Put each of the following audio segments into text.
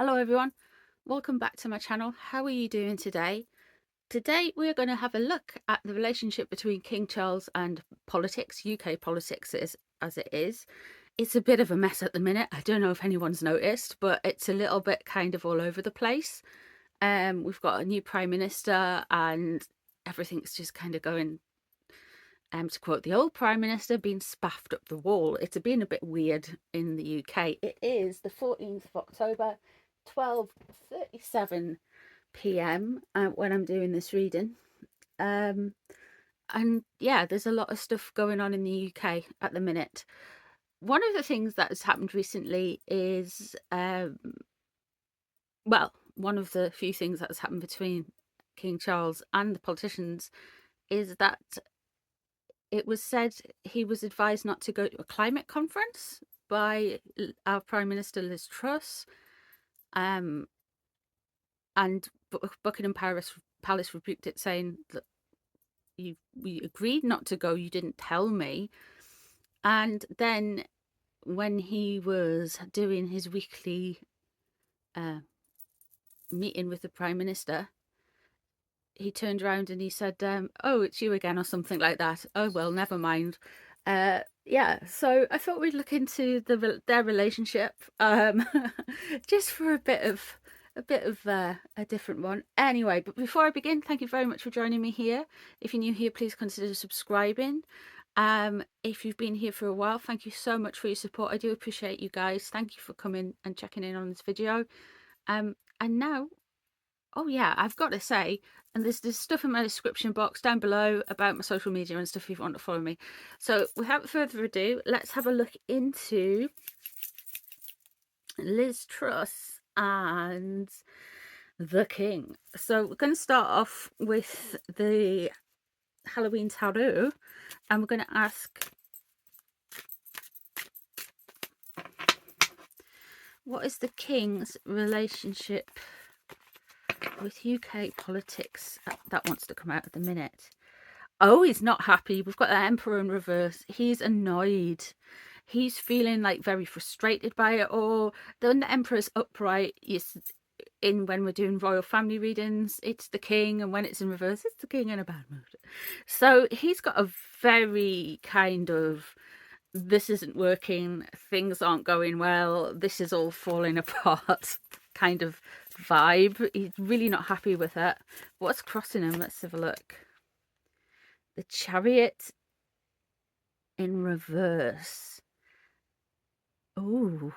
Hello everyone, welcome back to my channel. How are you doing today? Today we're going to have a look at the relationship between King Charles and politics, UK politics as it is. It's a bit of a mess at the minute. I don't know if anyone's noticed, but it's a little bit kind of all over the place. We've got a new Prime Minister and everything's just kind of going, to quote the old Prime Minister, being spaffed up the wall. It's been a bit weird in the UK. It is the 14th of October, 12:37 p.m. When I'm doing this reading. And yeah, there's a lot of stuff going on in the UK at the minute. One of the things that has happened recently is, well, one of the few things that has happened between King Charles and the politicians is that it was said he was advised not to go to a climate conference by our Prime Minister Liz Truss. And Buckingham Palace rebuked it, saying that we agreed not to go, you didn't tell me. And then when he was doing his weekly meeting with the Prime Minister, he turned around and he said, oh, it's you again, or something like that. Oh, well, never mind. Yeah, so I thought we'd look into their relationship, just for a bit of a different one. Anyway, but before I begin, thank you very much for joining me here. If you're new here, please consider subscribing. If you've been here for a while, thank you so much for your support. I do appreciate you guys. Thank you for coming and checking in on this video. And now, oh yeah, I've got to say, and there's stuff in my description box down below about my social media and stuff if you want to follow me. So without further ado, let's have a look into Liz Truss and the King. So we're going to start off with the Halloween tarot, and we're going to ask, what is the King's relationship with UK politics? That wants to come out at the minute. Oh, he's not happy. We've got the Emperor in reverse. He's annoyed. He's feeling like very frustrated by it all. Then the Emperor's upright. When we're doing royal family readings, it's the King, and when it's in reverse, it's the King in a bad mood. So he's got a very kind of, this isn't working, things aren't going well, this is all falling apart kind of vibe. He's really not happy with it. What's crossing him? Let's have a look. The Chariot in reverse. Oh.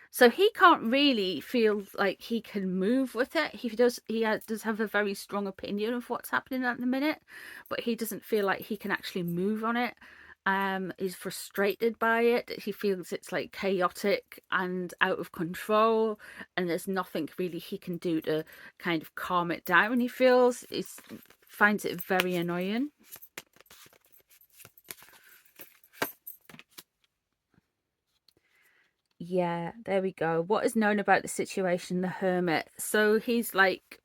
So he can't really feel like he can move with it. He does have a very strong opinion of what's happening at the minute, but he doesn't feel like he can actually move on it. He's frustrated by it. He feels it's like chaotic and out of control, and there's nothing really he can do to kind of calm it down. He finds it very annoying. Yeah, there we go. What is known about the situation? The Hermit. So he's like,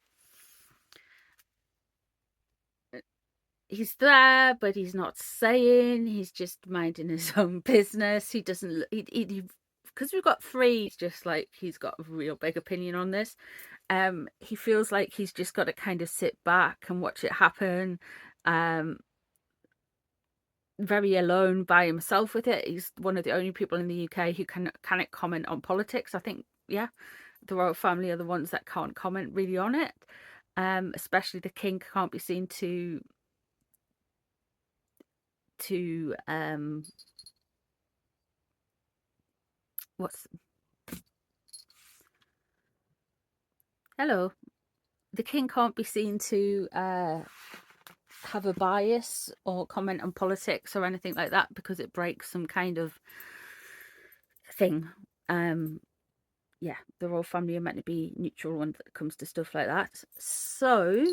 he's there, but he's not saying. He's just minding his own business. He doesn't, because we've got three, just like, he's got a real big opinion on this. He feels like he's just got to kind of sit back and watch it happen. Very alone by himself with it. He's one of the only people in the UK who cannot comment on politics. I think, yeah, the royal family are the ones that can't comment really on it. Especially the King can't be seen to what's hello. The King can't be seen to have a bias or comment on politics or anything like that, because it breaks some kind of thing. Yeah, the royal family are meant to be neutral when it comes to stuff like that. So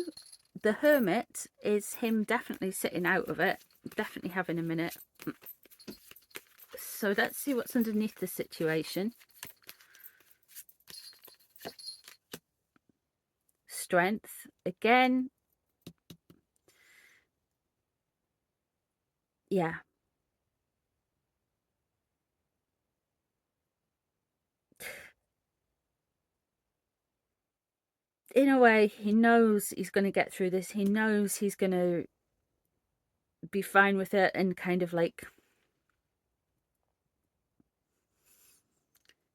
the Hermit is him definitely sitting out of it, definitely having a minute. So let's see what's underneath the situation. Strength again. Yeah. in a way, he knows he's going to get through this. He knows he's going to be fine with it, and kind of like,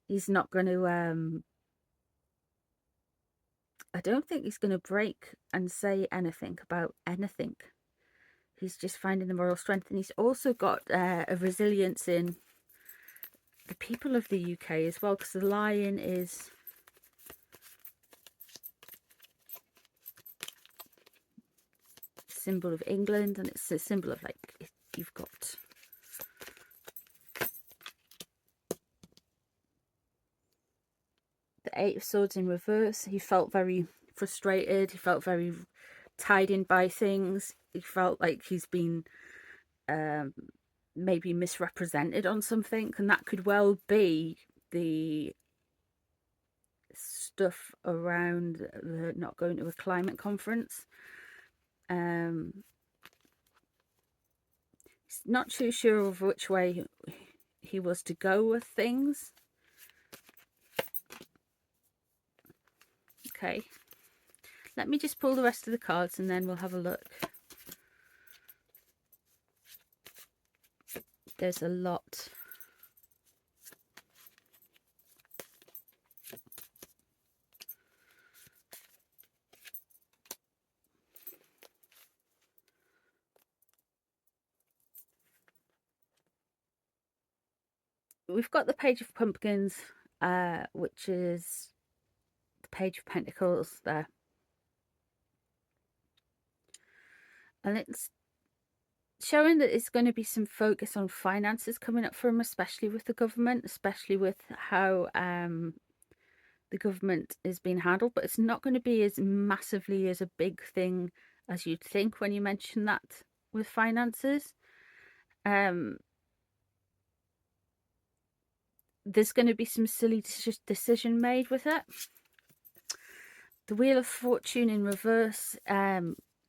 he's not going to, I don't think he's going to break and say anything about anything. He's just finding the moral strength, and he's also got a resilience in the people of the UK as well, because the lion is a symbol of England, and it's a symbol of, like, you've got the Eight of Swords in reverse. He felt very frustrated. He felt very tied in by things. He felt like he's been maybe misrepresented on something, and that could well be the stuff around the not going to a climate conference. He's not too sure of which way he was to go with things. Okay, let me just pull the rest of the cards and then we'll have a look. There's a lot. We've got the Page of Pumpkins, which is the Page of Pentacles there. And it's showing that it's going to be some focus on finances coming up for him, especially with the government, especially with how the government is being handled. But it's not going to be as massively as a big thing as you'd think when you mention that with finances. There's going to be some silly decision made with it. The Wheel of Fortune in reverse.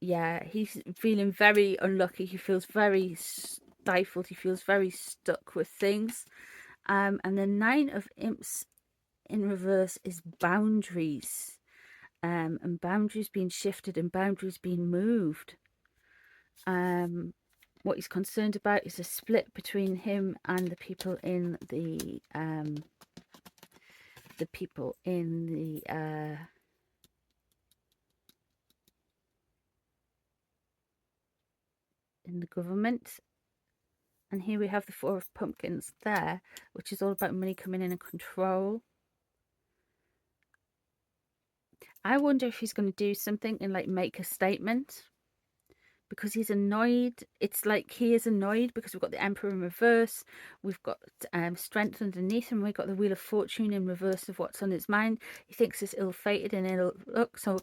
Yeah, he's feeling very unlucky. He feels very stifled. He feels very stuck with things. And the Nine of Imps in reverse is boundaries. And boundaries being shifted and boundaries being moved. What he's concerned about is a split between him and the people in the in the government. And here we have the Four of Pumpkins there, which is all about money coming in and control. I wonder if he's going to do something and like make a statement, because he's annoyed. It's like he is annoyed because we've got the Emperor in reverse, we've got strength underneath, and we've got the Wheel of Fortune in reverse of what's on his mind. He thinks it's ill-fated and ill luck. So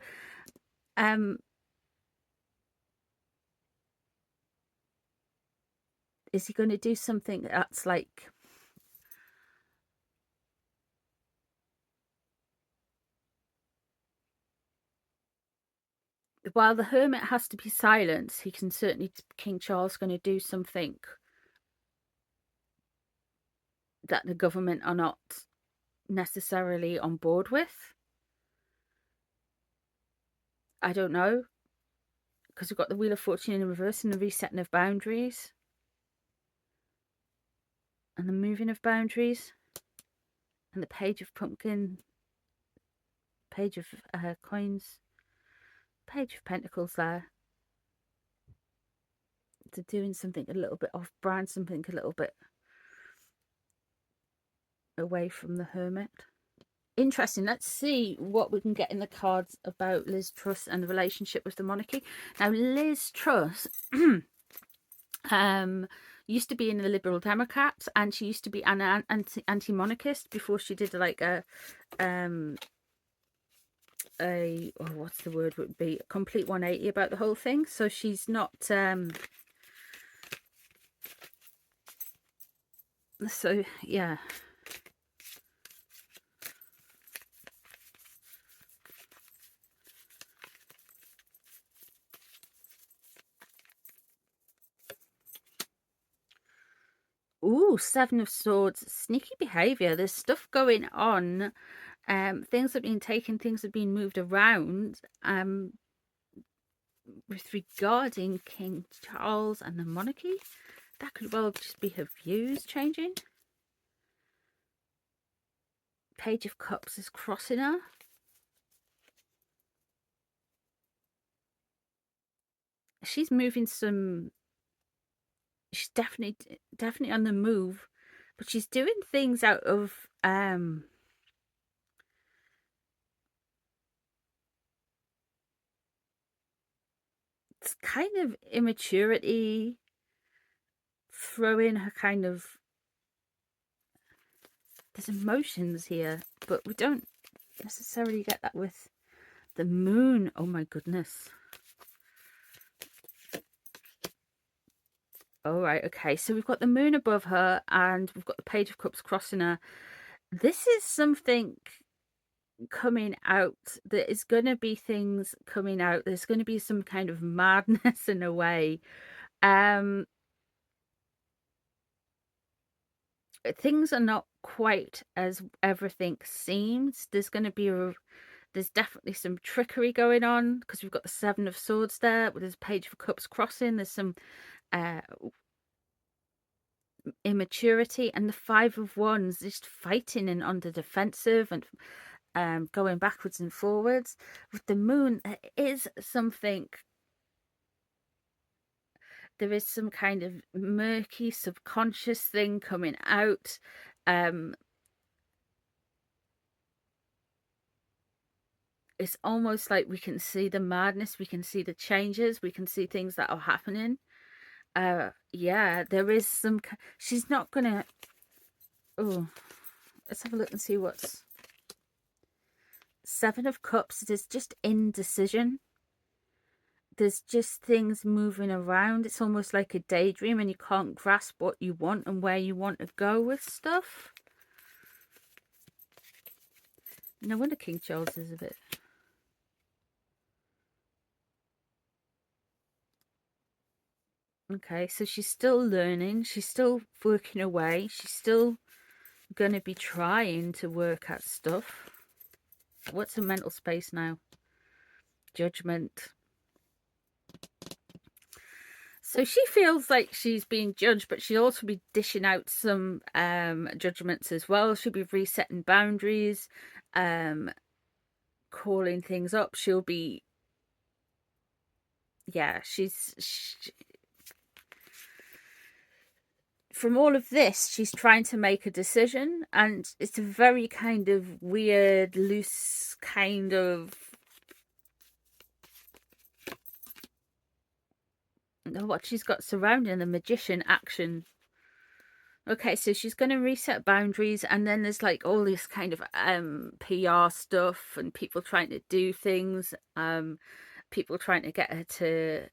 is he going to do something that's like, while the Hermit has to be silent, he can certainly, King Charles going to do something that the government are not necessarily on board with. I don't know, because we've got the Wheel of Fortune in reverse and the resetting of boundaries and the moving of boundaries, and the Page of Pumpkin, Page of Coins, Page of Pentacles there. To doing something a little bit off brand, something a little bit away from the Hermit. Interesting. Let's see what we can get in the cards about Liz Truss and the relationship with the monarchy. Now, Liz Truss used to be in the Liberal Democrats, and she used to be an anti-monarchist before she did like what's the word would be, a complete 180 about the whole thing. So she's not so yeah. Ooh, Seven of Swords. Sneaky behavior. There's stuff going on Things have been taken, things have been moved around with regarding King Charles and the monarchy. That could well just be her views changing. Page of Cups is crossing her. She's moving some. She's definitely on the move, but she's doing things out of it's kind of immaturity, throwing her kind of. There's emotions here, but we don't necessarily get that with the moon. Oh my goodness. All right, okay. So we've got the moon above her and we've got the Page of Cups crossing her. This is something coming out. There is going to be things coming out. There's going to be some kind of madness in a way. Things are not quite as everything seems. There's going to be there's definitely some trickery going on because we've got the Seven of Swords there. There's Page of Cups crossing. There's some immaturity, and the Five of Wands just fighting and on the defensive and going backwards and forwards. With the moon, there is something. There is some kind of murky subconscious thing coming out. It's almost like we can see the madness, we can see the changes, we can see things that are happening. Yeah, there is some. She's not gonna. Oh, let's have a look and see what's. Seven of Cups. There's just indecision. There's just things moving around. It's almost like a daydream, and you can't grasp what you want and where you want to go with stuff. No wonder King Charles is a bit. Okay, so she's still learning. She's still working away. She's still going to be trying to work at stuff. What's her mental space now? Judgment. So she feels like she's being judged, but she'll also be dishing out some judgments as well. She'll be resetting boundaries, calling things up. She'll be, yeah, from all of this, she's trying to make a decision, and it's a very kind of weird, loose kind of. What she's got surrounding the magician action. Okay, so she's going to reset boundaries, and then there's like all this kind of PR stuff and people trying to do things, people trying to get her to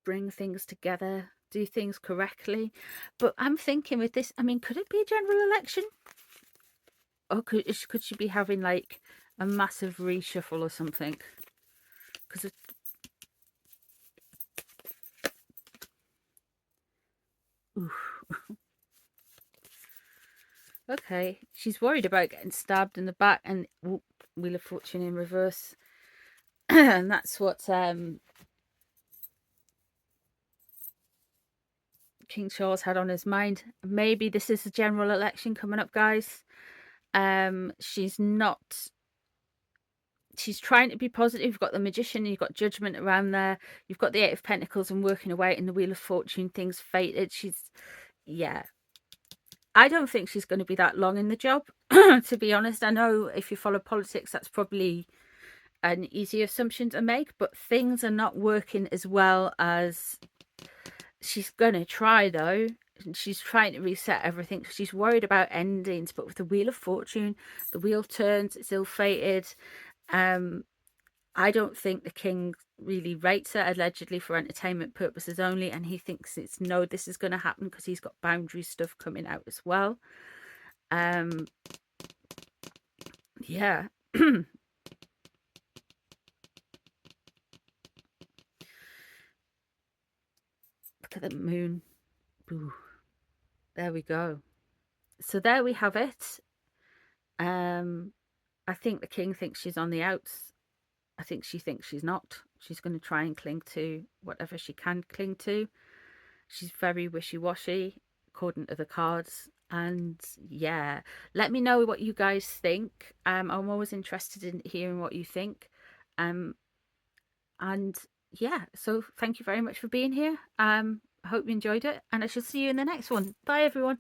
bring things together, do things correctly. But I'm thinking with this, I mean, could it be a general election? Or could she be having like a massive reshuffle or something? Because okay, she's worried about getting stabbed in the back, and Wheel of Fortune in reverse. And that's what King Charles had on his mind. Maybe this is a general election coming up, guys. She's not. She's trying to be positive. You've got the Magician, you've got Judgment around there. You've got the Eight of Pentacles and working away in the Wheel of Fortune. Things fated. Yeah. I don't think she's going to be that long in the job, to be honest. I know if you follow politics, that's probably an easy assumption to make, but things are not working as well as she's gonna try, though. She's trying to reset everything. She's worried about endings, but with the Wheel of Fortune, the wheel turns. It's ill-fated. I don't think the king really rates her, allegedly for entertainment purposes only, and he thinks it's no, this is going to happen because he's got boundary stuff coming out as well. Yeah. Look at the moon. Ooh, there we go. So there we have it. I think the king thinks she's on the outs. I think she thinks she's not. She's going to try and cling to whatever she can cling to. She's very wishy-washy according to the cards. And yeah, let me know what you guys think. I'm always interested in hearing what you think. And yeah, so thank you very much for being here. I hope you enjoyed it, and I shall see you in the next one. Bye everyone.